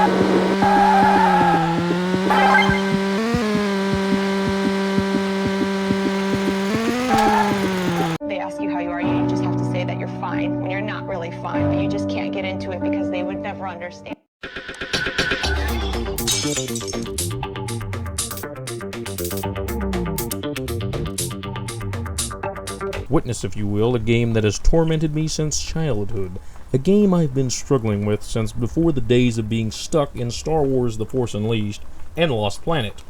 They ask you how you are, you just have to say that you're fine when you're not really fine, but you just can't get into it because they would never understand. Witness, if you will, a game that has tormented me since childhood. A game I've been struggling with since before the days of being stuck in Star Wars The Force Unleashed and Lost Planet.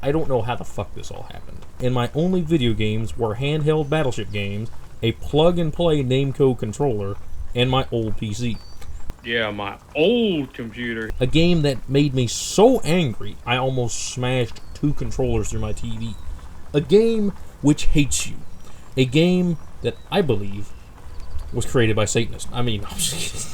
I don't know how the fuck this all happened. And my only video games were handheld battleship games, a plug-and-play Namco controller, and my old PC. Yeah, my old computer. A game that made me so angry, I almost smashed 2 controllers through my TV. A game which hates you. A game that I believe was created by Satanists. I mean, I'm just kidding.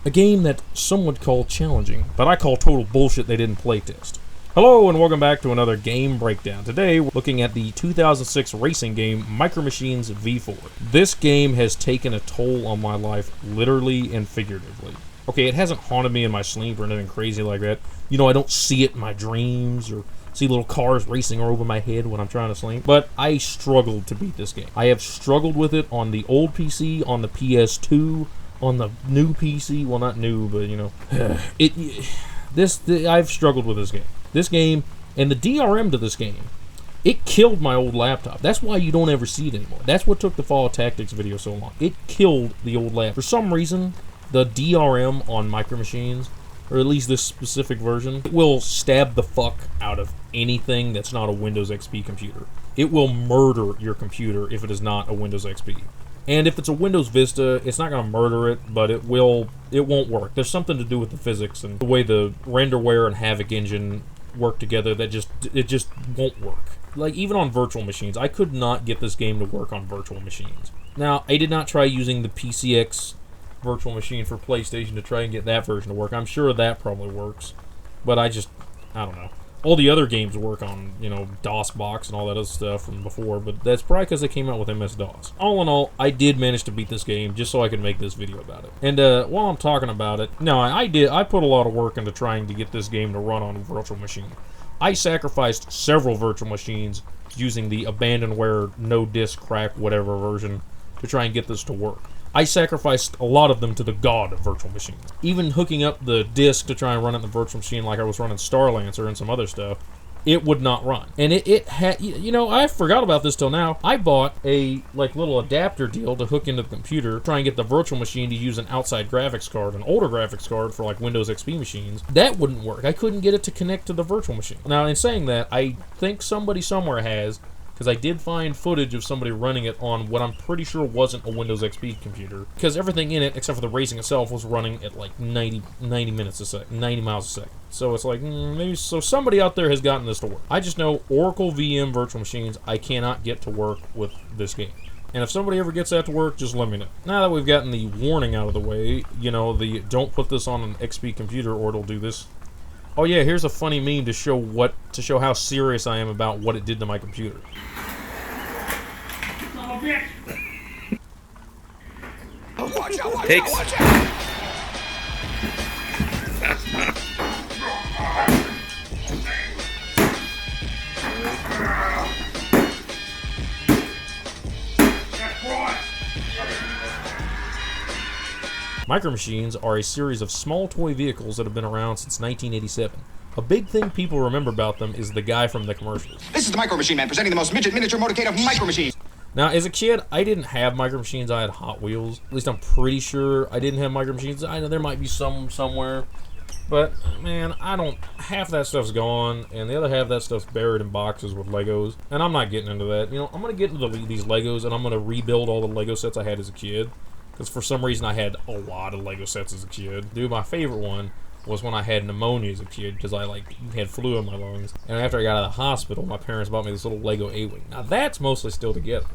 A game that some would call challenging, but I call total bullshit they didn't playtest. Hello and welcome back to another game breakdown. Today we're looking at the 2006 racing game Micro Machines V4. This game has taken a toll on my life literally and figuratively. Okay, it hasn't haunted me in my sleep or anything crazy like that. You know, I don't see it in my dreams or see little cars racing over my head when I'm trying to sleep. But I struggled to beat this game. I have struggled with it on the old PC, on the PS2, on the new PC. Well, not new, but you know, I've struggled with this game. This game, and the DRM to this game, it killed my old laptop. That's why you don't ever see it anymore. That's what took the Fall Tactics video so long. It killed the old laptop. For some reason, the DRM on Micro Machines, or at least this specific version, it will stab the fuck out of anything that's not a Windows XP computer. It will murder your computer if it is not a Windows XP. And if it's a Windows Vista, it's not going to murder it, but it won't work. There's something to do with the physics and the way the Renderware and Havoc engine work together that it just won't work. Like, even on virtual machines, I could not get this game to work on virtual machines. Now, I did not try using the PCX virtual machine for PlayStation to try and get that version to work. I'm sure that probably works, but I don't know. All the other games work on, you know, DOSBox and all that other stuff from before, but that's probably because they came out with MS-DOS. All in all, I did manage to beat this game just so I could make this video about it. And while I'm talking about it, no, I put a lot of work into trying to get this game to run on a virtual machine. I sacrificed several virtual machines using the abandonware, no disk crack, whatever version to try and get this to work. I sacrificed a lot of them to the god of virtual machines. Even hooking up the disk to try and run it in the virtual machine like I was running Starlancer and some other stuff, it would not run. And it had, you know, I forgot about this till now. I bought a, like, little adapter deal to hook into the computer, try and get the virtual machine to use an outside graphics card, an older graphics card for, like, Windows XP machines. That wouldn't work. I couldn't get it to connect to the virtual machine. Now, in saying that, I think somebody somewhere has, because I did find footage of somebody running it on what I'm pretty sure wasn't a Windows XP computer, because everything in it, except for the racing itself, was running at like 90 minutes a second, 90 miles a second. So it's like, maybe, so somebody out there has gotten this to work. I just know Oracle VM virtual machines, I cannot get to work with this game. And if somebody ever gets that to work, just let me know. Now that we've gotten the warning out of the way, you know, the don't put this on an XP computer or it'll do this. Oh yeah, here's a funny meme to show how serious I am about what it did to my computer. Watch out, Takes. watch out. Micro Machines are a series of small toy vehicles that have been around since 1987. A big thing people remember about them is the guy from the commercials. This is the Micro Machine Man presenting the most miniature motorcade of Micro Machines. Now, as a kid, I didn't have Micro Machines, I had Hot Wheels. At least I'm pretty sure I didn't have Micro Machines. I know there might be some somewhere. But, man, half that stuff's gone, and the other half of that stuff's buried in boxes with Legos. And I'm not getting into that. You know, I'm going to get into these Legos, and I'm going to rebuild all the Lego sets I had as a kid. Because for some reason I had a lot of Lego sets as a kid. Dude, my favorite one was when I had pneumonia as a kid because I had flu in my lungs. And after I got out of the hospital, my parents bought me this little Lego A-Wing. Now that's mostly still together.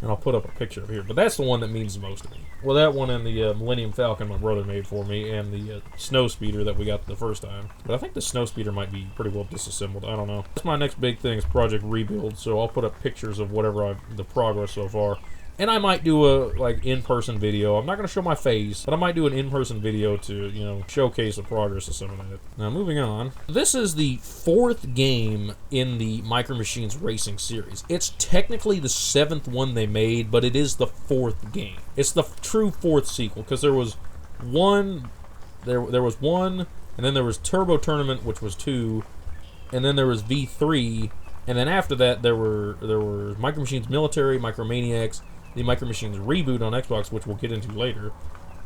And I'll put up a picture of here. But that's the one that means the most to me. Well, that one and the Millennium Falcon my brother made for me, and the Snow Speeder that we got the first time. But I think the Snow Speeder might be pretty well disassembled. I don't know. That's my next big thing is Project Rebuild, so I'll put up pictures of whatever the progress so far. And I might do a like in-person video. I'm not going to show my face, but I might do an in-person video to, you know, showcase the progress of some of that. Now, moving on. This is the 4th game in the Micro Machines Racing series. It's technically the 7th one they made, but it is the 4th game. It's the true 4th sequel, because there was one, there was one, and then there was Turbo Tournament, which was 2, and then there was V3, and then after that there were Micro Machines Military, Micromaniacs, the Micro Machines reboot on Xbox, which we'll get into later,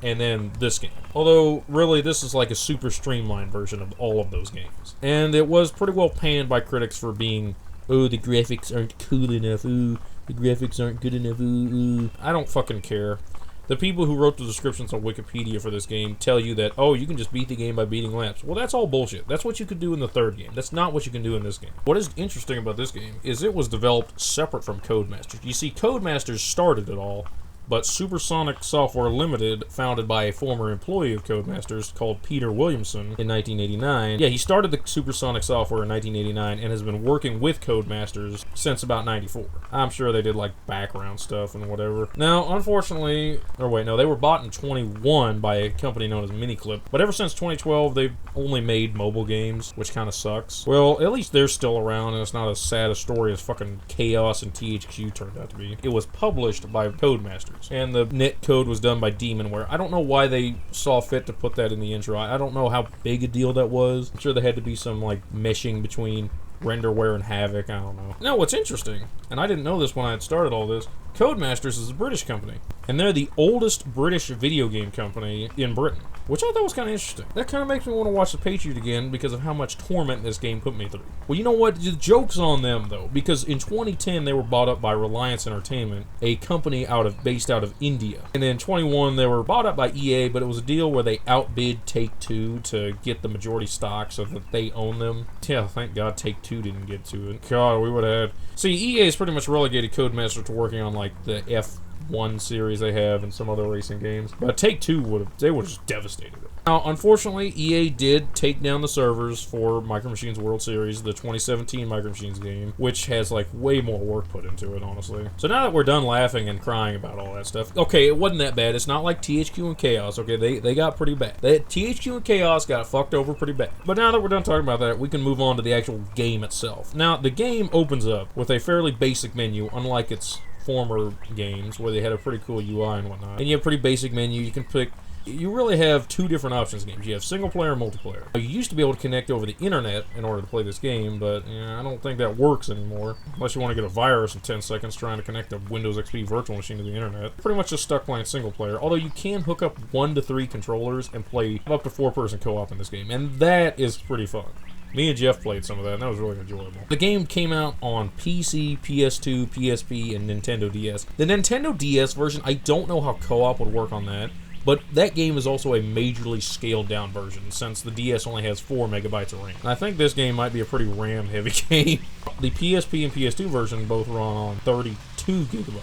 and then this game. Although, really, this is like a super streamlined version of all of those games. And it was pretty well panned by critics for being, oh, the graphics aren't cool enough, ooh, the graphics aren't good enough, ooh, ooh. I don't fucking care. The people who wrote the descriptions on Wikipedia for this game tell you that, oh, you can just beat the game by beating laps. Well, that's all bullshit. That's what you could do in the 3rd game. That's not what you can do in this game. What is interesting about this game is it was developed separate from Codemasters. You see, Codemasters started it all, but Supersonic Software Limited, founded by a former employee of Codemasters called Peter Williamson in 1989. Yeah, he started the Supersonic Software in 1989 and has been working with Codemasters since about 94. I'm sure they did like background stuff and whatever. Now, unfortunately, or wait, no, they were bought in 21 by a company known as Miniclip, but ever since 2012, they've only made mobile games, which kind of sucks. Well, at least they're still around, and it's not as sad a story as fucking Chaos and THQ turned out to be. It was published by Codemasters, and the net code was done by Demonware. I don't know why they saw fit to put that in the intro. I don't know how big a deal that was. I'm sure there had to be some like meshing between Renderware and Havoc, I don't know. Now, what's interesting, and I didn't know this when I had started all this, Codemasters is a British company, and they're the oldest British video game company in Britain, which I thought was kind of interesting. That kind of makes me want to watch the Patriot again because of how much torment this game put me through. Well, you know what? The joke's on them, though, because in 2010 they were bought up by Reliance Entertainment, a company based out of India. And in 21 they were bought up by EA, but it was a deal where they outbid Take-Two to get the majority stock so that they own them. Yeah, thank God Take-Two didn't get to it. God, we would have had... See, EA has pretty much relegated Codemasters to working on like the F1 series they have and some other racing games. But Take-Two would have just devastated it. Now, unfortunately, EA did take down the servers for Micro Machines World Series, the 2017 Micro Machines game, which has like way more work put into it, honestly. So now that we're done laughing and crying about all that stuff, okay, it wasn't that bad. It's not like THQ and Chaos, okay? They got pretty bad. THQ and Chaos got fucked over pretty bad. But now that we're done talking about that, we can move on to the actual game itself. Now, the game opens up with a fairly basic menu, unlike its former games, where they had a pretty cool UI and whatnot. And you have a pretty basic menu. You can pick... You really have 2 different options in games. You have single player and multiplayer. You used to be able to connect over the internet in order to play this game, but I don't think that works anymore. Unless you want to get a virus in 10 seconds trying to connect a Windows XP virtual machine to the internet. Pretty much just stuck playing single player, although you can hook up 1 to 3 controllers and play up to 4-person co-op in this game, and that is pretty fun. Me and Jeff played some of that, and that was really enjoyable. The game came out on PC, PS2, PSP, and Nintendo DS. The Nintendo DS version, I don't know how co-op would work on that, but that game is also a majorly scaled down version, since the DS only has 4 megabytes of RAM. And I think this game might be a pretty RAM heavy game. The PSP and PS2 version both run on 32 gigabytes.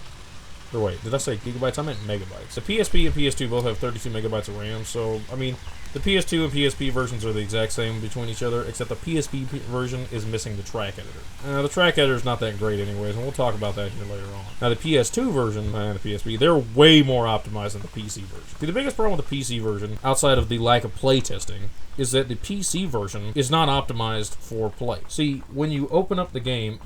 Or wait, did I say gigabytes? I meant megabytes. The PSP and PS2 both have 32 megabytes of RAM, so, I mean, the PS2 and PSP versions are the exact same between each other, except the PSP version is missing the track editor. The track editor is not that great anyways, and we'll talk about that here later on. Now, the PS2 version and the PSP, they're way more optimized than the PC version. See, the biggest problem with the PC version, outside of the lack of playtesting, is that the PC version is not optimized for play. See, when you open up the game,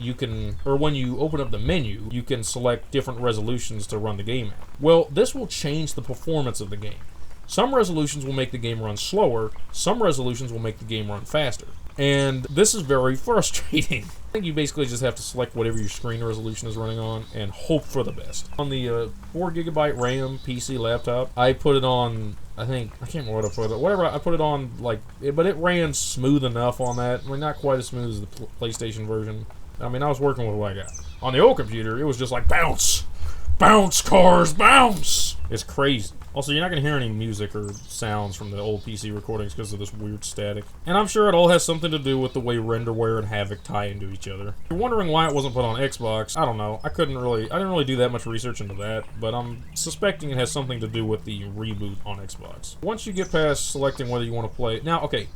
when you open up the menu, you can select different resolutions to run the game at. Well, this will change the performance of the game. Some resolutions will make the game run slower, some resolutions will make the game run faster. And this is very frustrating. I think you basically just have to select whatever your screen resolution is running on and hope for the best. On the 4GB RAM PC laptop, I put it on, I can't remember what I put it, whatever, I put it on, but it ran smooth enough on that. I mean, not quite as smooth as the PlayStation version. I mean, I was working with what I got. On the old computer, it was just like, bounce! Bounce, cars, bounce! It's crazy. Also, you're not going to hear any music or sounds from the old PC recordings because of this weird static. And I'm sure it all has something to do with the way Renderware and Havoc tie into each other. If you're wondering why it wasn't put on Xbox, I don't know. I didn't really do that much research into that, but I'm suspecting it has something to do with the reboot on Xbox. Once you get past selecting whether you want to play... Now, okay,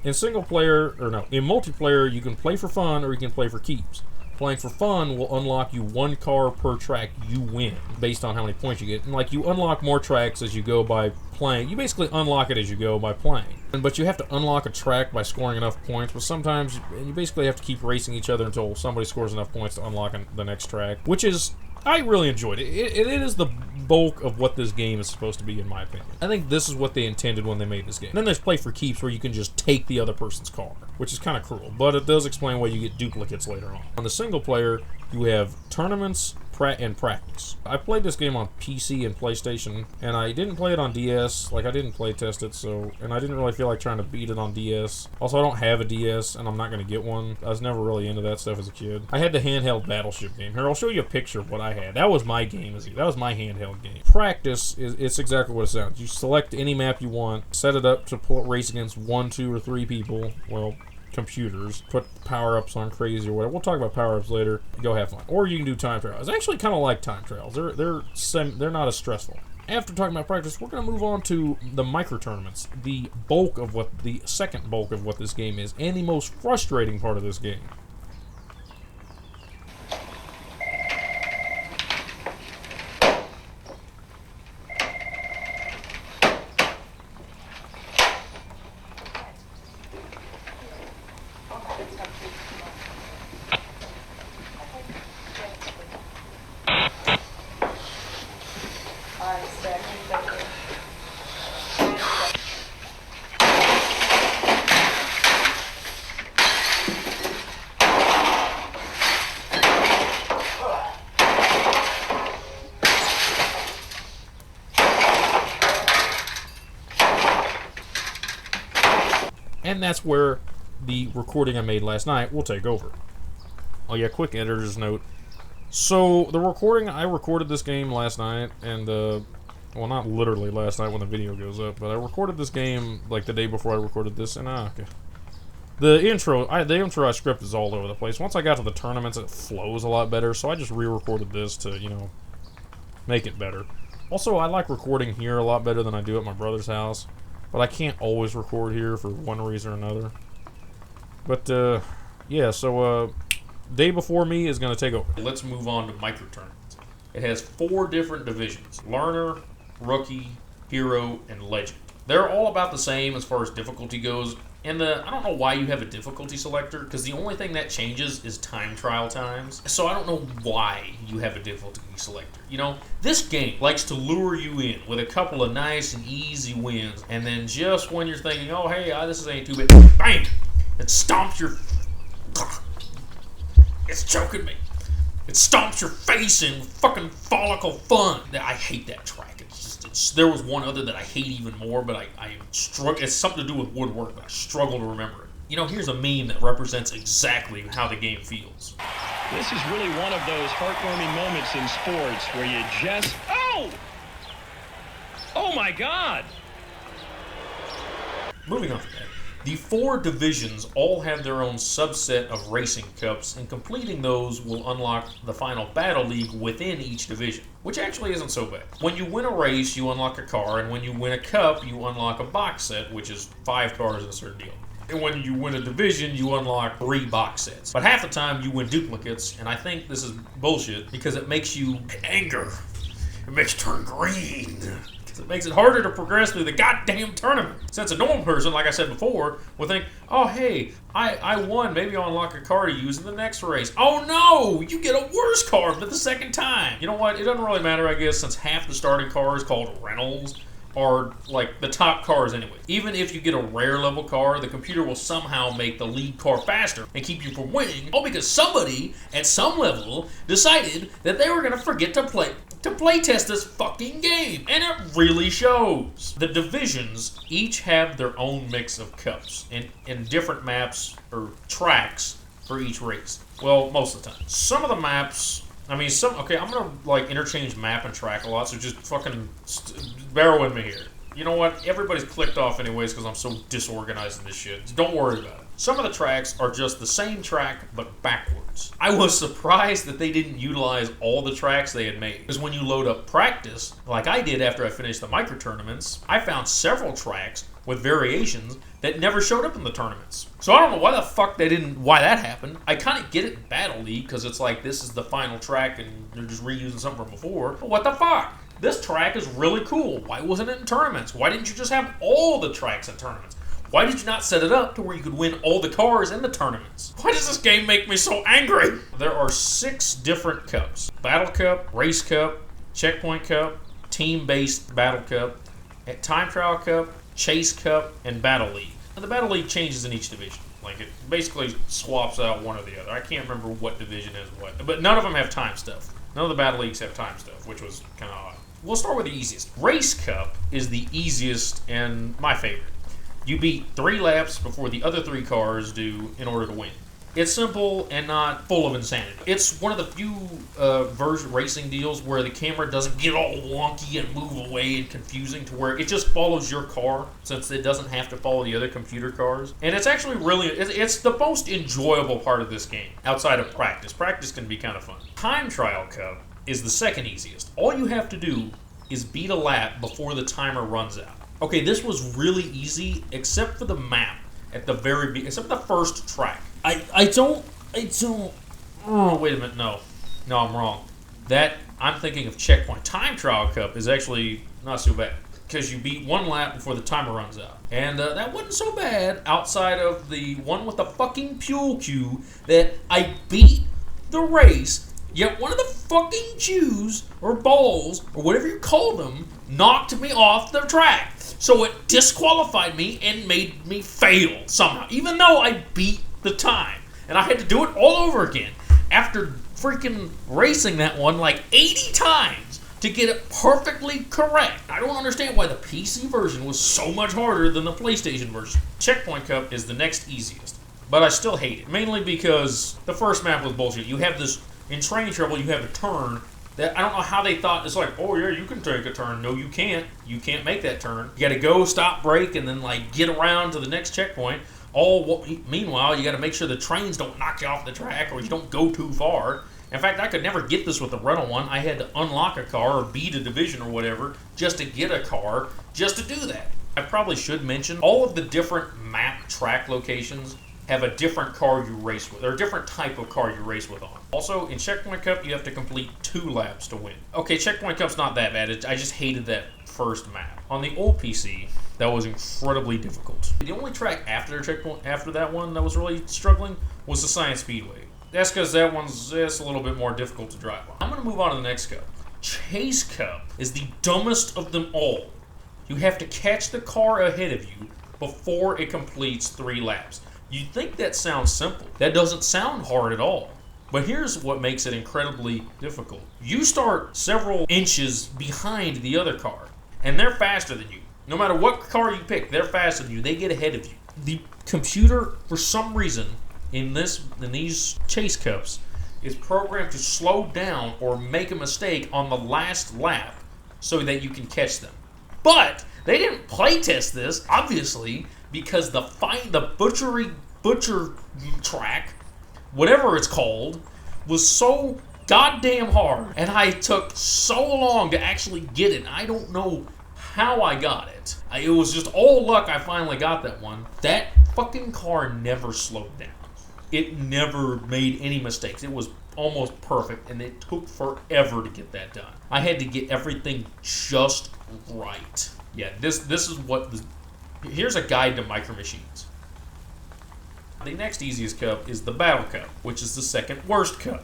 in multiplayer, you can play for fun or you can play for keeps. Playing for fun will unlock you 1 car per track you win, based on how many points you get. And like, you unlock more tracks as you go by playing. You basically unlock it as you go by playing. But you have to unlock a track by scoring enough points, but sometimes you basically have to keep racing each other until somebody scores enough points to unlock the next track, which is, I really enjoyed it. It is the bulk of what this game is supposed to be, in my opinion. I think this is what they intended when they made this game. And then there's play for keeps, where you can just take the other person's car, which is kind of cruel, but it does explain why you get duplicates later on. On the single player, you have tournaments and practice. I played this game on PC and PlayStation, and I didn't play it on DS. Like, I didn't play test it, and I didn't really feel like trying to beat it on DS. Also, I don't have a DS, and I'm not going to get one. I was never really into that stuff as a kid. I had the handheld Battleship game. Here, I'll show you a picture of what I had. That was my game. That was my handheld game. Practice it's exactly what it sounds. You select any map you want, set it up to race against 1, 2, or 3 people. Well, computers, put power-ups on crazy or whatever. We'll talk about power-ups later. Go have fun. Or you can do time trials. I actually kind of like time trials. They're not as stressful. After talking about practice, we're going to move on to the micro tournaments, the second bulk of what this game is, and the most frustrating part of this game. And that's where the recording I made last night will take over. Oh yeah, quick editor's note. So, I recorded this game last night, and, well, not literally last night when the video goes up, but I recorded this game, like, the day before I recorded this, and, okay. The intro I script is all over the place. Once I got to the tournaments, it flows a lot better, so I just re-recorded this to, you know, make it better. Also, I like recording here a lot better than I do at my brother's house. But I can't always record here for one reason or another. But, yeah, so, day before me is going to take over. Let's move on to micro tournaments. It has 4 different divisions: Learner, Rookie, Hero, and Legend. They're all about the same as far as difficulty goes. And I don't know why you have a difficulty selector, because the only thing that changes is time trial times. So I don't know why you have a difficulty selector. You know, this game likes to lure you in with a couple of nice and easy wins, and then just when you're thinking, oh hey, this ain't too bad, bang! It stomps your... It's choking me. It stomps your face in fucking follicle fun. I hate that track. There was one other that I hate even more, but I struggle. It's something to do with woodwork, but I struggle to remember it. You know, here's a meme that represents exactly how the game feels. This is really one of those heartwarming moments in sports where you just... Oh! Oh my God! Moving on from that. The 4 divisions all have their own subset of racing cups, and completing those will unlock the final battle league within each division, which actually isn't so bad. When you win a race, you unlock a car, and when you win a cup, you unlock a box set, which is 5 cars in a certain deal. And when you win a division, you unlock 3 box sets. But half the time, you win duplicates, and I think this is bullshit, because it makes you anger. It makes you turn green. It makes it harder to progress through the goddamn tournament. Since a normal person, like I said before, would think, oh hey, I won, maybe I'll unlock a car to use in the next race. Oh no, you get a worse car for the second time. You know what, it doesn't really matter, I guess, since half the starting cars called Reynolds are like the top cars anyway. Even if you get a rare level car, the computer will somehow make the lead car faster and keep you from winning, all because somebody at some level decided that they were going to forget to play test this fucking game, and it really shows. The divisions each have their own mix of cups and different maps or tracks for each race. Well, most of the time. Some of the maps, I'm gonna like interchange map and track a lot, so just fucking bear with me here. You know what? Everybody's clicked off anyways because I'm so disorganized in this shit. Don't worry about it. Some of the tracks are just the same track, but backwards. I was surprised that they didn't utilize all the tracks they had made. Because when you load up practice, like I did after I finished the micro tournaments, I found several tracks with variations that never showed up in the tournaments. So I don't know why the fuck why that happened. I kind of get it in Battle League, because it's like, this is the final track and they're just reusing something from before. But what the fuck? This track is really cool. Why wasn't it in tournaments? Why didn't you just have all the tracks in tournaments? Why did you not set it up to where you could win all the cars in the tournaments? Why does this game make me so angry? There are 6 different cups. Battle Cup, Race Cup, Checkpoint Cup, Team-Based Battle Cup, Time Trial Cup, Chase Cup, and Battle League. And the Battle League changes in each division. Like, it basically swaps out one or the other. I can't remember what division is what. But none of them have time stuff. None of the Battle Leagues have time stuff, which was kind of odd. We'll start with the easiest. Race Cup is the easiest and my favorite. You beat 3 laps before the other 3 cars do in order to win. It's simple and not full of insanity. It's one of the few racing deals where the camera doesn't get all wonky and move away and confusing to where it just follows your car, since it doesn't have to follow the other computer cars. And it's actually really, it's the most enjoyable part of this game, outside of practice. Practice can be kind of fun. Time Trial Cup is the second easiest. All you have to do is beat a lap before the timer runs out. Okay, this was really easy, except for the map at the very beginning, except for the first track. I don't, oh, wait a minute, no, I'm wrong. I'm thinking of Checkpoint. Time Trial Cup is actually not so bad, because you beat 1 lap before the timer runs out. And that wasn't so bad, outside of the one with the fucking fuel queue that I beat the race, yet one of the fucking shoes, or balls, or whatever you call them, knocked me off the track. So it disqualified me and made me fail somehow, even though I beat the time. And I had to do it all over again after freaking racing that one like 80 times to get it perfectly correct. I don't understand why the PC version was so much harder than the PlayStation version. Checkpoint Cup is the next easiest, but I still hate it, mainly because the first map was bullshit. You have this, in Train Trouble, you have a turn that I don't know how they thought. It's like, oh yeah, you can take a turn. No, you can't. You can't make that turn. You got to go, stop, brake, and then like get around to the next checkpoint. Meanwhile, you got to make sure the trains don't knock you off the track or you don't go too far. In fact, I could never get this with the rental one. I had to unlock a car or beat a division or whatever just to get a car, just to do that. I probably should mention all of the different map track locations have a different car you race with, or a different type of car you race with on. Also, in Checkpoint Cup, you have to complete 2 laps to win. Okay, Checkpoint Cup's not that bad. I just hated that first map. On the old PC, that was incredibly difficult. The only track after that one that was really struggling was the Science Speedway. That's because that one's a little bit more difficult to drive on. I'm going to move on to the next cup. Chase Cup is the dumbest of them all. You have to catch the car ahead of you before it completes 3 laps. You'd think that sounds simple. That doesn't sound hard at all. But here's what makes it incredibly difficult. You start several inches behind the other car, and they're faster than you. No matter what car you pick, they're faster than you. They get ahead of you. The computer, for some reason, in these Chase Cups, is programmed to slow down or make a mistake on the last lap so that you can catch them. But they didn't playtest this, obviously, because the butcher track, whatever it's called, was so goddamn hard, and I took so long to actually get it. I don't know how I got it. It was just all luck I finally got that one. That fucking car never slowed down. It never made any mistakes. It was almost perfect, and it took forever to get that done. I had to get everything just right. Yeah, this is what here's a guide to Micro Machines. The next easiest cup is the Battle Cup, which is the second worst cup.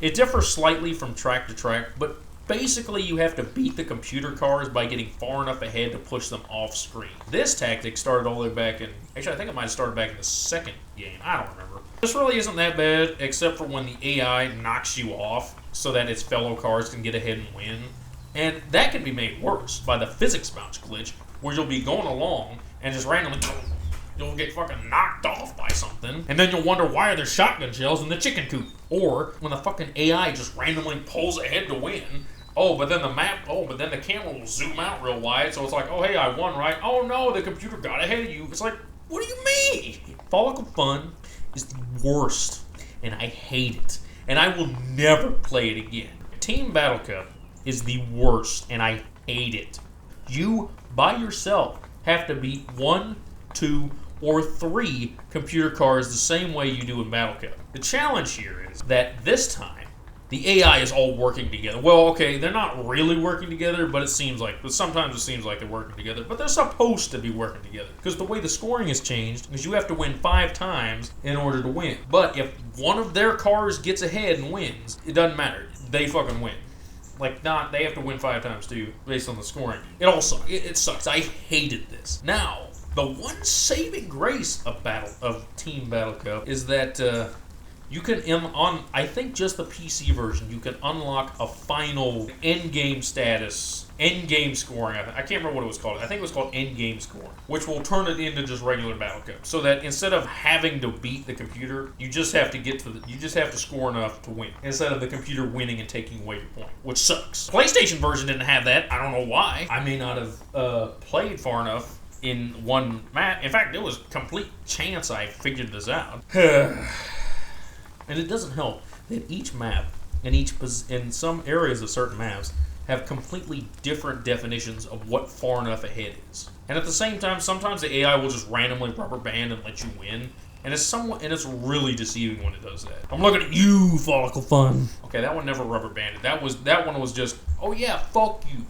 It differs slightly from track to track, but basically you have to beat the computer cars by getting far enough ahead to push them off screen. This tactic started all the way back in, actually I think it might have started back in the second game, I don't remember. This really isn't that bad, except for when the AI knocks you off so that its fellow cars can get ahead and win. And that can be made worse by the physics bounce glitch, where you'll be going along and just randomly you'll get fucking knocked off by something, and then you'll wonder why are there shotgun shells in the chicken coop. Or when the fucking AI just randomly pulls ahead to win, Oh, but then the camera will zoom out real wide, so it's like, oh, hey, I won, right? Oh, no, the computer got ahead of you. It's like, what do you mean? Follicle Fun is the worst, and I hate it. And I will never play it again. Team Battle Cup is the worst, and I hate it. You, by yourself, have to beat 1, 2, or 3 computer cars the same way you do in Battle Cup. The challenge here is that this time, the AI is all working together. Well, okay, they're not really working together, but sometimes it seems like they're working together. But they're supposed to be working together. Because the way the scoring has changed is you have to win 5 times in order to win. But if one of their cars gets ahead and wins, it doesn't matter. They fucking win. They have to win 5 times too, based on the scoring. It all sucks. It sucks. I hated this. Now, the one saving grace of Team Battle Cup is that you can, I think just the PC version, you can unlock a final endgame status, endgame scoring. I can't remember what it was called. I think it was called endgame scoring, which will turn it into just regular Battle Cup. So that instead of having to beat the computer, you just have to score enough to win, instead of the computer winning and taking away your point, which sucks. PlayStation version didn't have that. I don't know why. I may not have played far enough in one map. In fact, it was complete chance I figured this out. And it doesn't help that each map and in some areas of certain maps have completely different definitions of what far enough ahead is. And at the same time, sometimes the AI will just randomly rubber band and let you win. And it's really deceiving when it does that. I'm looking at you, Follicle Fun. Okay, that one never rubber banded. That one was just, oh yeah, fuck you.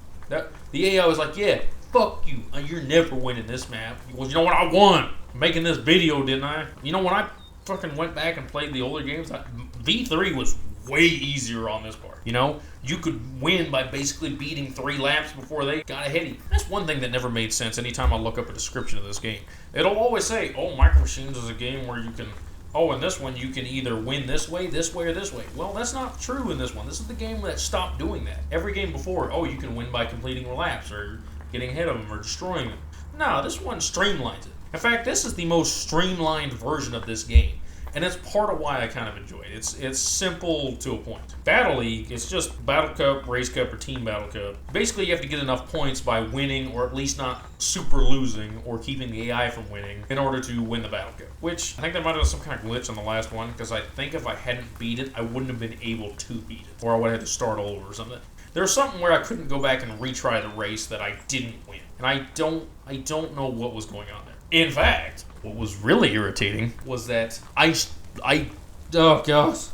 The AI was like, yeah, fuck you. You're never winning this map. Well, you know what? I won. I'm making this video, didn't I? You know, when I fucking went back and played the older games, V3 was way easier on this part. You know, you could win by basically beating 3 laps before they got ahead of you. That's one thing that never made sense anytime I look up a description of this game. It'll always say, oh, Micro Machines is a game where you can, in this one you can either win this way, or this way. Well, that's not true in this one. This is the game that stopped doing that. Every game before, you can win by completing laps or getting ahead of them or destroying them. No, this one streamlines it. In fact, this is the most streamlined version of this game. And that's part of why I kind of enjoy it. It's simple to a point. Battle League, it's just Battle Cup, Race Cup, or Team Battle Cup. Basically, you have to get enough points by winning, or at least not super losing, or keeping the AI from winning, in order to win the Battle Cup. Which, I think there might have been some kind of glitch on the last one, because I think if I hadn't beat it, I wouldn't have been able to beat it. Or I would have had to start all over or something. There's something where I couldn't go back and retry the race that I didn't win. And I don't know what was going on there. In fact, what was really irritating was that oh gosh,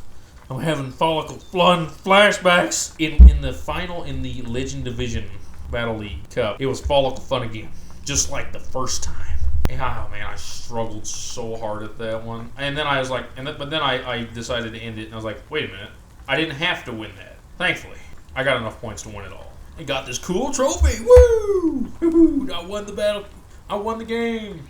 I'm having Follicle Fun flashbacks. In the Legend Division Battle League Cup, it was Follicle Fun again, just like the first time. And, oh man, I struggled so hard at that one. And then I was like, but then I decided to end it, and I was like, wait a minute, I didn't have to win that. Thankfully, I got enough points to win it all. I got this cool trophy. Woo! Woo! I won the battle. I won the game.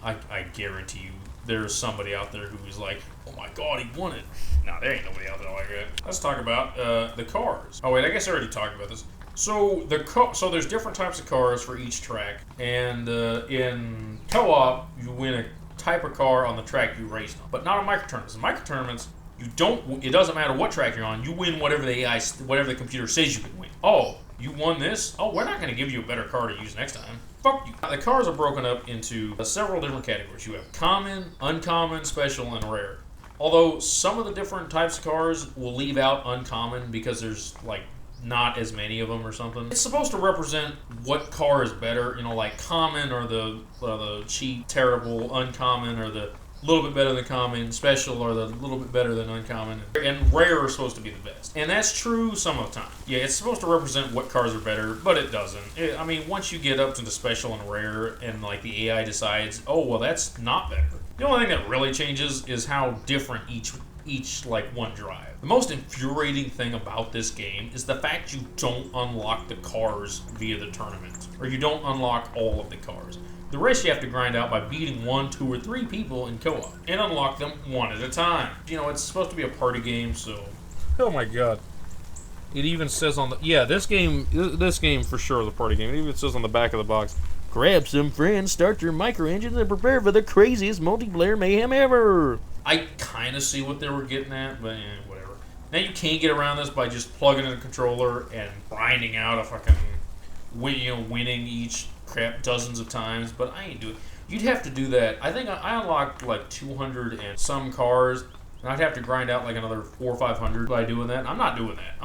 I guarantee you, there's somebody out there who is like, oh my god, he won it. No, there ain't nobody out there like that. Let's talk about the cars. Oh wait, I guess I already talked about this. So there's different types of cars for each track, and in co-op, you win a type of car on the track you raced on, but not on micro tournaments. In micro tournaments, it doesn't matter what track you're on. You win whatever the computer says you can win. Oh, you won this? Oh, we're not going to give you a better car to use next time. Fuck you. The cars are broken up into several different categories. You have common, uncommon, special, and rare. Although some of the different types of cars will leave out uncommon because there's like not as many of them or something. It's supposed to represent what car is better. You know, like common or the cheap, terrible, uncommon or the little bit better than common, special or the little bit better than uncommon, and rare is supposed to be the best. And that's true some of the time. Yeah, it's supposed to represent what cars are better, but it doesn't. I mean, once you get up to the special and rare, and like the AI decides, oh, well, that's not better. The only thing that really changes is how different each like one drive. The most infuriating thing about this game is the fact you don't unlock the cars via the tournament, or you don't unlock all of the cars. The rest you have to grind out by beating 1, 2, or 3 people in co-op, and unlock them one at a time. You know, it's supposed to be a party game, so... Oh my god. It even says on the... Yeah, this game for sure is a party game. It even says on the back of the box, grab some friends, start your micro engines, and prepare for the craziest multiplayer mayhem ever. I kind of see what they were getting at, but whatever. Now you can get around this by just plugging in a controller and grinding out a fucking, winning each crap dozens of times, but I ain't doing it. You'd have to do that. I think I unlocked like 200 and some cars, and I'd have to grind out like another 400 or 500 by doing that. I'm not doing that.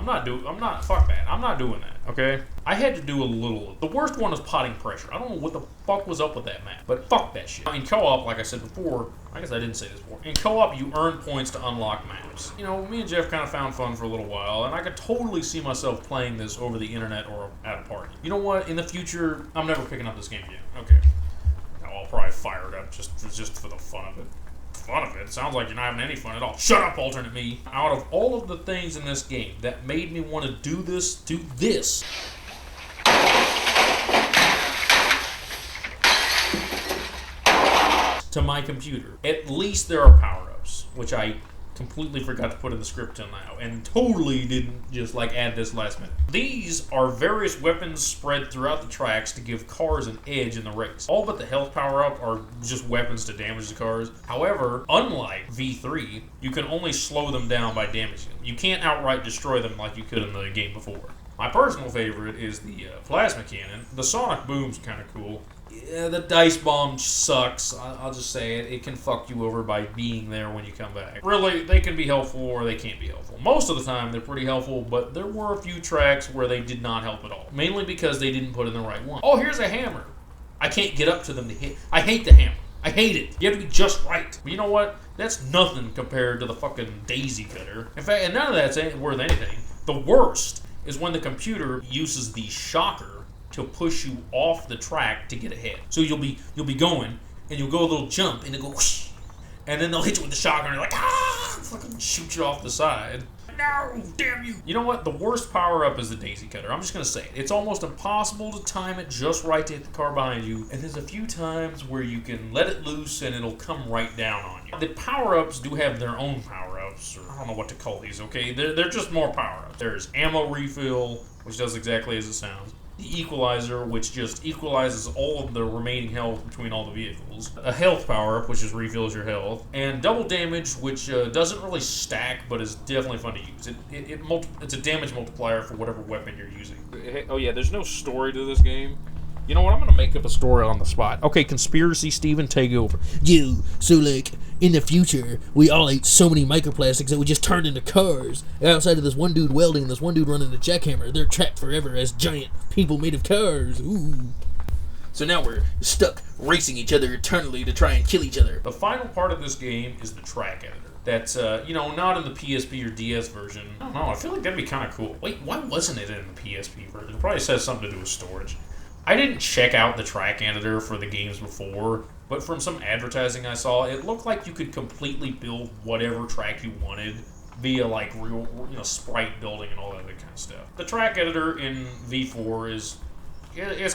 Fuck that. I'm not doing that, okay? I had to do a little. The worst one is potting pressure. I don't know what the fuck was up with that map, but fuck that shit. In co-op, like I said before, I guess I didn't say this before, in co-op you earn points to unlock maps. Me and Jeff kind of found fun for a little while, and I could totally see myself playing this over the internet or at a party. You know what? In the future, I'm never picking up this game again. Okay. I'll probably fire it up just for the fun of it. Sounds like you're not having any fun at all. Shut up, alternate me. Out of all of the things in this game that made me want to do this to my computer, at least there are power-ups, which I completely forgot to put in the script till now, and totally didn't just add this last minute. These are various weapons spread throughout the tracks to give cars an edge in the race. All but the health power-up are just weapons to damage the cars. However, unlike V3, you can only slow them down by damaging them. You can't outright destroy them like you could in the game before. My personal favorite is the plasma cannon. The sonic boom's kind of cool. Yeah, the dice bomb sucks. I'll just say it. It can fuck you over by being there when you come back. Really, they can be helpful or they can't be helpful. Most of the time, they're pretty helpful, but there were a few tracks where they did not help at all. Mainly because they didn't put in the right one. Oh, here's a hammer. I can't get up to them to hit. I hate the hammer. I hate it. You have to be just right. But you know what? That's nothing compared to the fucking daisy cutter. In fact, and none of that's worth anything. The worst is when the computer uses the shocker to push you off the track to get ahead. So you'll be going, and you'll go a little jump, and it'll go whoosh, and then they'll hit you with the shocker, and you're like, fucking shoot you off the side. No, damn you. You know what? The worst power-up is the daisy cutter. I'm just gonna say it. It's almost impossible to time it just right to hit the car behind you, and there's a few times where you can let it loose, and it'll come right down on you. The power-ups do have their own power-ups, or I don't know what to call these, okay? They're just more power-ups. There's ammo refill, which does exactly as it sounds. The equalizer, which just equalizes all of the remaining health between all the vehicles. A health power-up, which just refills your health. And double damage, which doesn't really stack, but is definitely fun to use. It's a damage multiplier for whatever weapon you're using. Oh yeah, there's no story to this game. You know what? I'm going to make up a story on the spot. Okay, Conspiracy Steven, take over. So in the future, we all ate so many microplastics that we just turned into cars. Outside of this one dude welding and this one dude running a jackhammer, they're trapped forever as giant people made of cars. Ooh. So now we're stuck racing each other eternally to try and kill each other. The final part of this game is the track editor. That's, not in the PSP or DS version. I don't know, I feel like that'd be kind of cool. Wait, why wasn't it in the PSP version? It probably says something to do with storage. I didn't check out the track editor for the games before, but from some advertising I saw, it looked like you could completely build whatever track you wanted via real, sprite building and all that other kind of stuff. The track editor in V4 is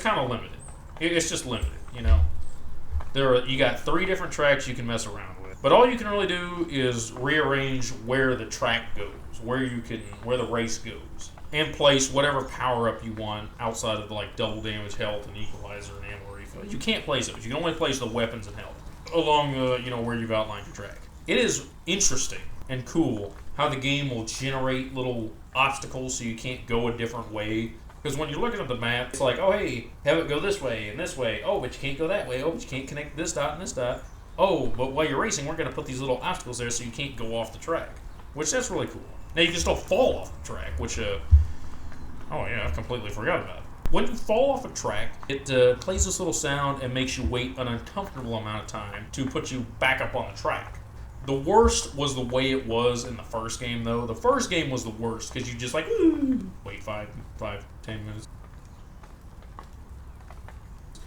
kind of limited. It's just limited, You got 3 different tracks you can mess around with, but all you can really do is rearrange where the track goes, where the race goes, and place whatever power-up you want outside of double damage, health, and equalizer, and ammo refill. You can't place those. You can only place the weapons and health along, where you've outlined your track. It is interesting and cool how the game will generate little obstacles so you can't go a different way. Because when you're looking at the map, it's like, oh, hey, have it go this way and this way. Oh, but you can't go that way. Oh, but you can't connect this dot and this dot. Oh, but while you're racing, we're going to put these little obstacles there so you can't go off the track. Which, that's really cool. Now, you can still fall off the track, which, oh yeah, I completely forgot about it. When you fall off a track, it plays this little sound and makes you wait an uncomfortable amount of time to put you back up on the track. The worst was the way it was in the first game, though. The first game was the worst, because you just wait 5, 10 minutes.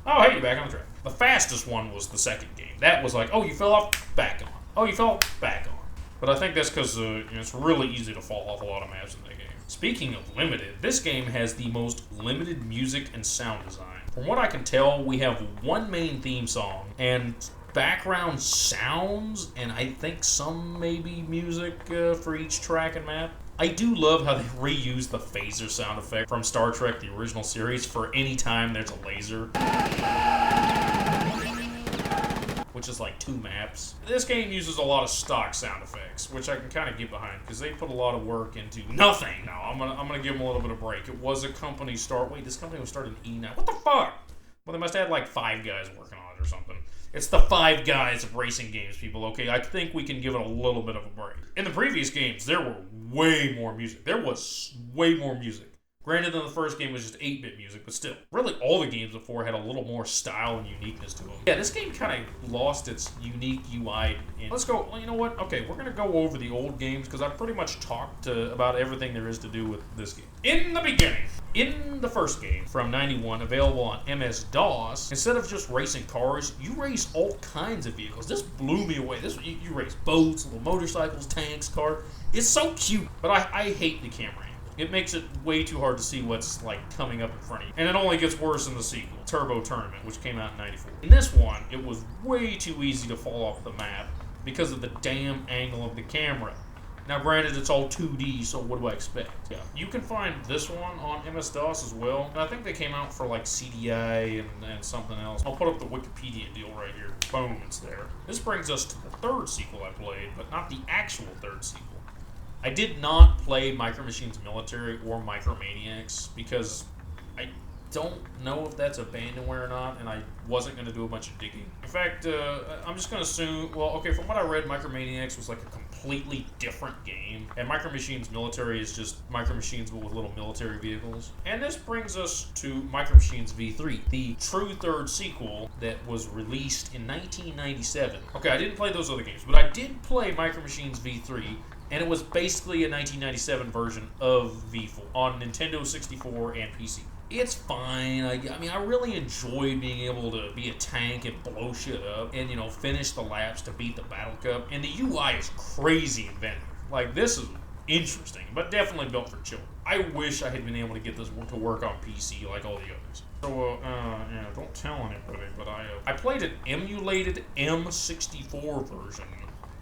Oh, hey, you're back on the track. The fastest one was the second game. That was oh, you fell off, back on. Oh, you fell off, back on. But I think that's because it's really easy to fall off a lot of maps in that game. Speaking of limited, this game has the most limited music and sound design. From what I can tell, we have one main theme song and background sounds, and I think some maybe music for each track and map. I do love how they reuse the phaser sound effect from Star Trek, the original series, for any time there's a laser. which is like 2 maps. This game uses a lot of stock sound effects, which I can kind of get behind because they put a lot of work into nothing. Now I'm gonna give them a little bit of break. It was a company start. Wait, this company was started in E9. What the fuck? Well, they must have had like 5 guys working on it or something. It's the 5 guys of racing games, people. Okay, I think we can give it a little bit of a break. In the previous games, there were way more music. There was way more music. Granted, in the first game was just 8-bit music, but still. Really, all the games before had a little more style and uniqueness to them. Yeah, this game kind of lost its unique UI. Let's go, well, you know what? Okay, we're going to go over the old games, because I've pretty much talked about everything there is to do with this game. In the beginning, in the first game, from 91, available on MS-DOS, instead of just racing cars, you race all kinds of vehicles. This blew me away. You race boats, little motorcycles, tanks, cars. It's so cute, but I hate the camera. It makes it way too hard to see what's like coming up in front of you. And it only gets worse in the sequel, Turbo Tournament, which came out in 94. In this one, it was way too easy to fall off the map because of the damn angle of the camera. Now granted, it's all 2D, so what do I expect? Yeah, you can find this one on MS-DOS as well. And I think they came out for like CDI and something else. I'll put up the Wikipedia deal right here. Boom, it's there. This brings us to the 3rd sequel I played, but not the actual 3rd sequel. I did not play Micro Machines Military or Micromaniacs because I don't know if that's abandonware or not, and I wasn't going to do a bunch of digging. In fact, I'm just going to assume, well, okay, from what I read, Micromaniacs was like a completely different game, and Micro Machines Military is just Micro Machines but with little military vehicles. And this brings us to Micro Machines V3, the true 3rd sequel that was released in 1997. Okay, I didn't play those other games, but I did play Micro Machines V3, and it was basically a 1997 version of V4 on Nintendo 64 and PC. It's fine. I mean, I really enjoy being able to be a tank and blow shit up and, you know, finish the laps to beat the Battle Cup. And the UI is crazy inventive. Like, this is interesting, but definitely built for children. I wish I had been able to get this to work on PC like all the others. So, yeah, don't tell anybody, but I played an emulated M64 version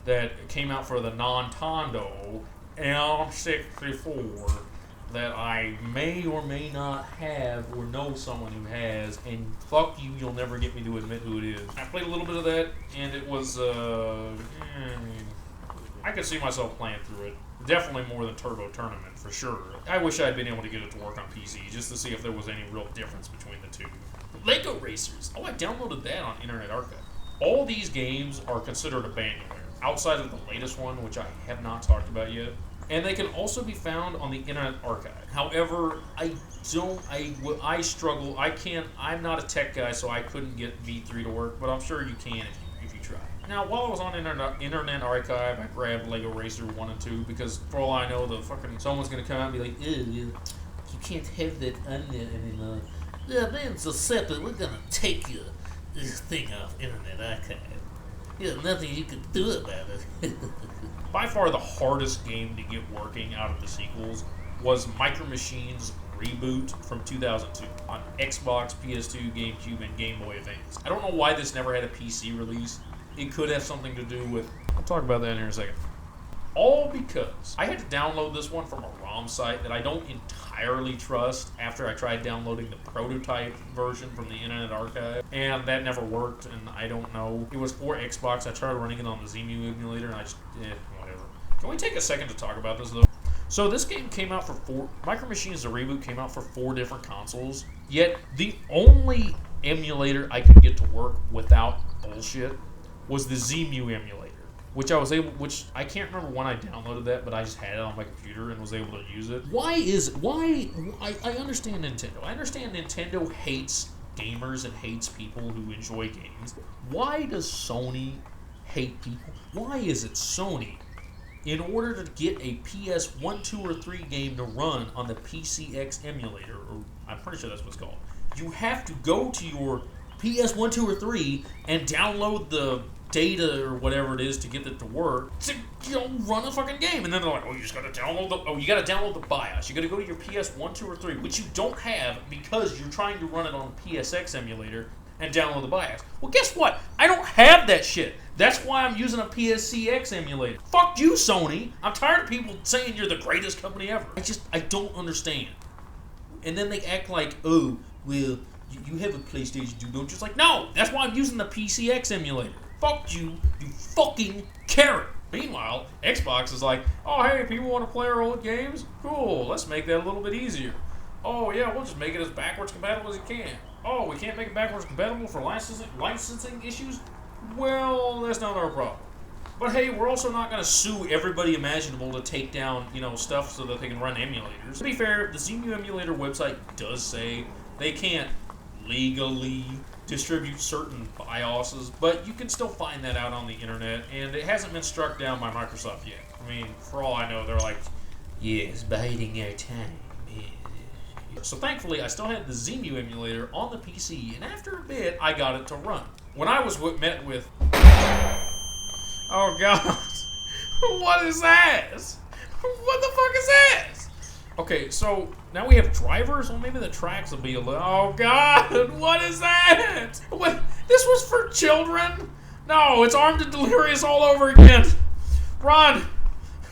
that came out for the Nintendo M64 that I may or may not have or know someone who has, and fuck you, you'll never get me to admit who it is. I played a little bit of that, and it was, I could see myself playing through it. Definitely more than Turbo Tournament, for sure. I wish I had been able to get it to work on PC, just to see if there was any real difference between the two. Lego Racers! Oh, I downloaded that on Internet Archive. All these games are considered abandonware, outside of the latest one, which I have not talked about yet. And they can also be found on the Internet Archive. However, I struggle. I'm not a tech guy, so I couldn't get V3 to work, but I'm sure you can if you try. Now, while I was on Internet Archive, I grabbed Lego Racer 1 and 2, because for all I know, someone's going to come out and be like, ew, you can't have that on there anymore. Yeah, man, so separate, we're going to take this thing off Internet Archive. There's nothing you can do about it. By far the hardest game to get working out of the sequels was Micro Machines Reboot from 2002 on Xbox, PS2, GameCube, and Game Boy Advance. I don't know why this never had a PC release. It could have something to do with... I'll talk about that in here in a second. All because I had to download this one from a ROM site that I don't entirely trust after I tried downloading the prototype version from the Internet Archive, and that never worked, and I don't know. It was for Xbox. I tried running it on the ZMU emulator, and I just, whatever. Can we take a second to talk about this, though? So this game came out for Micro Machines The Reboot came out for 4 different consoles, yet the only emulator I could get to work without bullshit was the ZMU emulator. Which I can't remember when I downloaded that, but I just had it on my computer and was able to use it. I understand Nintendo. I understand Nintendo hates gamers and hates people who enjoy games. Why does Sony hate people? Why is it Sony, in order to get a PS1, 2, or 3 game to run on the PCX emulator, or I'm pretty sure that's what it's called, you have to go to your PS1, 2, or 3 and download the data or whatever it is to get it to work to run a fucking game, and then they're like, oh, you just gotta download the BIOS. You gotta go to your PS1, 2, or 3, which you don't have because you're trying to run it on a PSX emulator and download the BIOS. Well, guess what? I don't have that shit. That's why I'm using a PSCX emulator. Fuck you, Sony. I'm tired of people saying you're the greatest company ever. I don't understand. And then they act like, oh, well, you have a PlayStation 2, don't you? It's like, no, that's why I'm using the PCX emulator. Fuck you, you fucking Karen. Meanwhile, Xbox is like, oh hey, people want to play our old games? Cool, let's make that a little bit easier. Oh yeah, we'll just make it as backwards compatible as we can. Oh, we can't make it backwards compatible for licensing issues? Well, that's not our problem. But hey, we're also not going to sue everybody imaginable to take down, stuff so that they can run emulators. To be fair, the Zemu emulator website does say they can't legally distribute certain BIOSes, but you can still find that out on the internet, and it hasn't been struck down by Microsoft yet. I mean, for all I know, they're like, yes, biding our time. So thankfully, I still had the Zemu emulator on the PC, and after a bit, I got it to run. When I was met with... Oh god, what is that? What the fuck is that? Okay, so now we have drivers? Well, maybe the tracks will be a little... Oh god, what is that? What? This was for children? No, it's Armed and Delirious all over again. Run!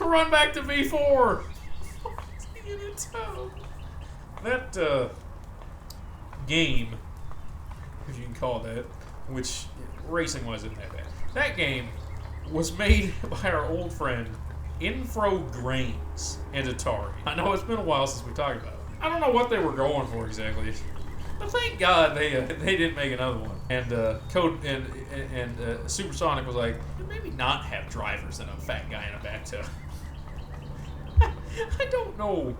Run back to V4. That game, if you can call it that, which racing-wise isn't that bad. That game was made by our old friend Infogrames and Atari. I know it's been a while since we talked about it. I don't know what they were going for exactly, but thank God they didn't make another one. And Supersonic was like, maybe not have drivers and a fat guy in a bathtub. I don't know.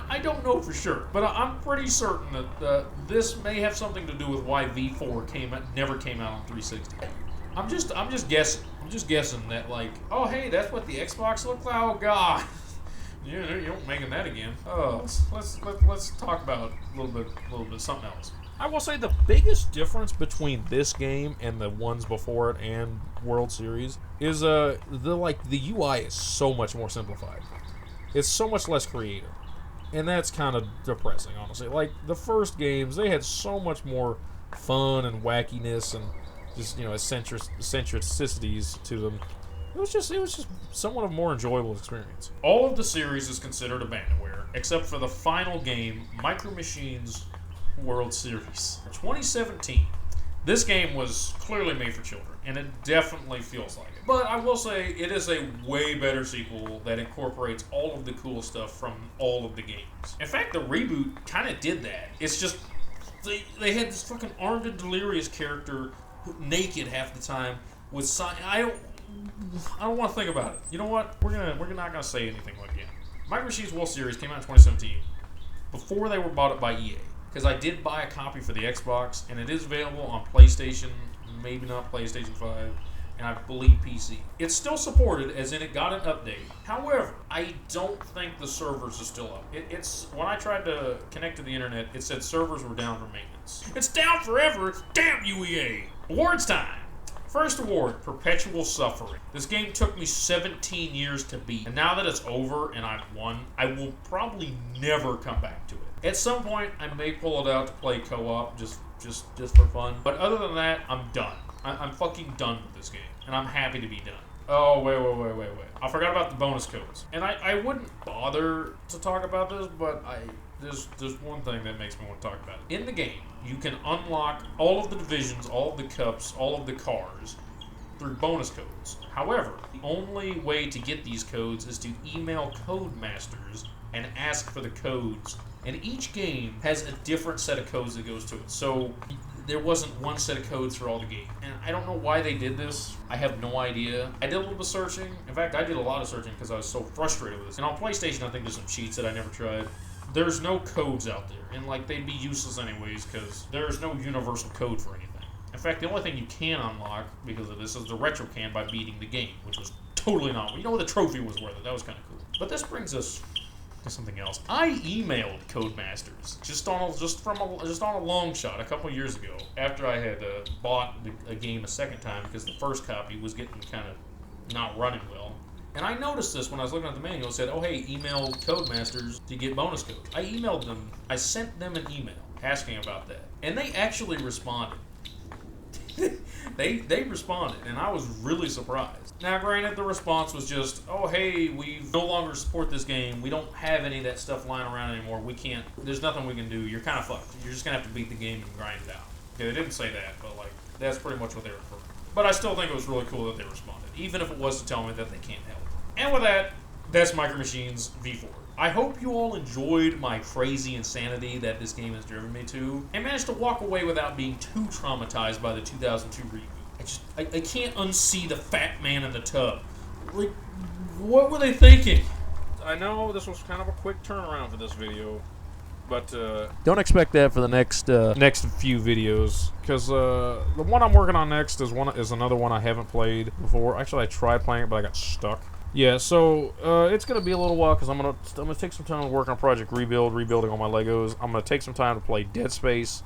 I don't know for sure, but I'm pretty certain that this may have something to do with why V4 never came out on 360. I'm just guessing. I'm just guessing that, like, oh hey, that's what the Xbox looked like. Oh god, you don't making that again. Oh, let's talk about a little bit something else. I will say the biggest difference between this game and the ones before it and World Series is the UI is so much more simplified. It's so much less creative. And that's kind of depressing, honestly. Like, the first games, they had so much more fun and wackiness and just, eccentricities to them. It was just somewhat of a more enjoyable experience. All of the series is considered abandonware, except for the final game, Micro Machines World Series. 2017. This game was clearly made for children, and it definitely feels like it. But I will say, it is a way better sequel that incorporates all of the cool stuff from all of the games. In fact, the reboot kind of did that. It's just, they had this fucking Armed and Delirious character, naked half the time, with I don't want to think about it. You know what? We're not gonna say anything again. Micro Machines World Series came out in 2017, before they were bought up by EA. Because I did buy a copy for the Xbox, and it is available on PlayStation, maybe not PlayStation 5, and I believe PC. It's still supported, as in it got an update. However, I don't think the servers are still up. It's when I tried to connect to the internet, it said servers were down for maintenance. It's down forever! Damn you, EA! Awards time! First award, Perpetual Suffering. This game took me 17 years to beat, and now that it's over and I've won, I will probably never come back to it. At some point, I may pull it out to play co-op, just for fun. But other than that, I'm done. I'm fucking done with this game, and I'm happy to be done. Oh, wait. I forgot about the bonus codes. And I wouldn't bother to talk about this, but there's one thing that makes me want to talk about it. In the game, you can unlock all of the divisions, all of the cups, all of the cars through bonus codes. However, the only way to get these codes is to email Codemasters and ask for the codes. And each game has a different set of codes that goes to it. So there wasn't one set of codes for all the games. And I don't know why they did this. I have no idea. I did a little bit of searching. In fact, I did a lot of searching because I was so frustrated with this. And on PlayStation, I think there's some cheats that I never tried. There's no codes out there. And, like, they'd be useless anyways because there's no universal code for anything. In fact, the only thing you can unlock because of this is the retro can by beating the game, which was totally not... You know, the trophy was worth it. That was kind of cool. But this brings us to something else. I emailed Codemasters just on a long shot a couple years ago after I had bought a game a second time because the first copy was getting kind of not running well. And I noticed this when I was looking at the manual. It said, oh hey, email Codemasters to get bonus codes. I emailed them. I sent them an email asking about that. And they actually responded. They responded, and I was really surprised. Now, granted, the response was just, oh, hey, we no longer support this game. We don't have any of that stuff lying around anymore. We can't, there's nothing we can do. You're kind of fucked. You're just going to have to beat the game and grind it out. Okay, they didn't say that, but, like, that's pretty much what they were referring to. but I still think it was really cool that they responded, even if it was to tell me that they can't help. And with that, that's Micro Machines V4. I hope you all enjoyed my crazy insanity that this game has driven me to, and managed to walk away without being too traumatized by the 2002 reboot. I can't unsee the fat man in the tub. Like, what were they thinking? I know this was kind of a quick turnaround for this video, but don't expect that for the next few videos, because the one I'm working on next is another one I haven't played before. Actually, I tried playing it, but I got stuck. Yeah, so it's gonna be a little while because I'm gonna take some time to work on Project rebuilding all my Legos. I'm gonna take some time to play Dead Space,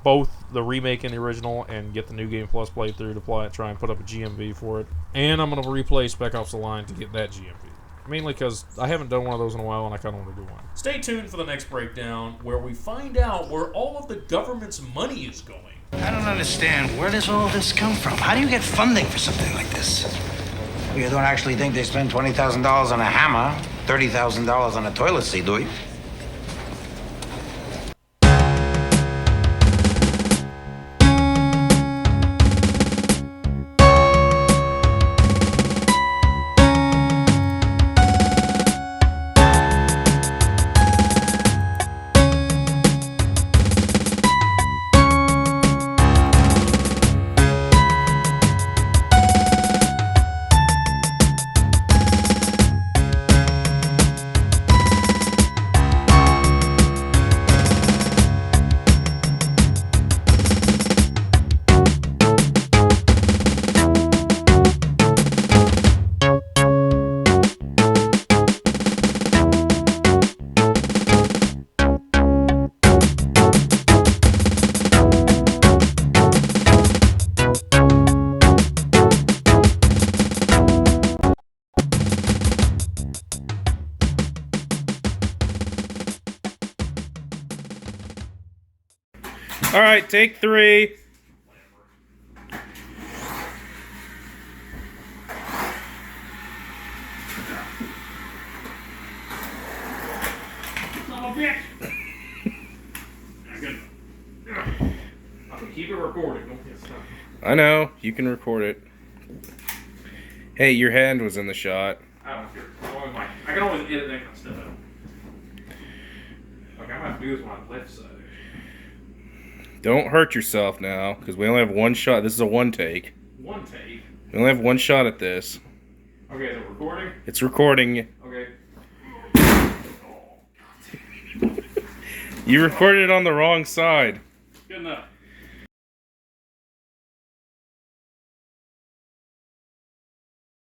both the remake and the original, and get the New Game Plus playthrough to try and put up a GMV for it. And I'm gonna replay Spec Ops: The Line to get that GMV. Mainly because I haven't done one of those in a while and I kind of want to do one. Stay tuned for the next breakdown where we find out where all of the government's money is going. I don't understand. Where does all this come from? How do you get funding for something like this? You don't actually think they spend $20,000 on a hammer, $30,000 on a toilet seat, do you? All right, take 3. Keep it recording. Don't get stuck. I know, you can record it. Hey, your hand was in the shot. I don't care. I can always edit that kind of stuff out. Okay, I might have to do this on my left side. Don't hurt yourself now, because we only have one shot. This is a one take. One take? We only have one shot at this. Okay, is it recording? It's recording. Okay. You recorded it on the wrong side. Good enough.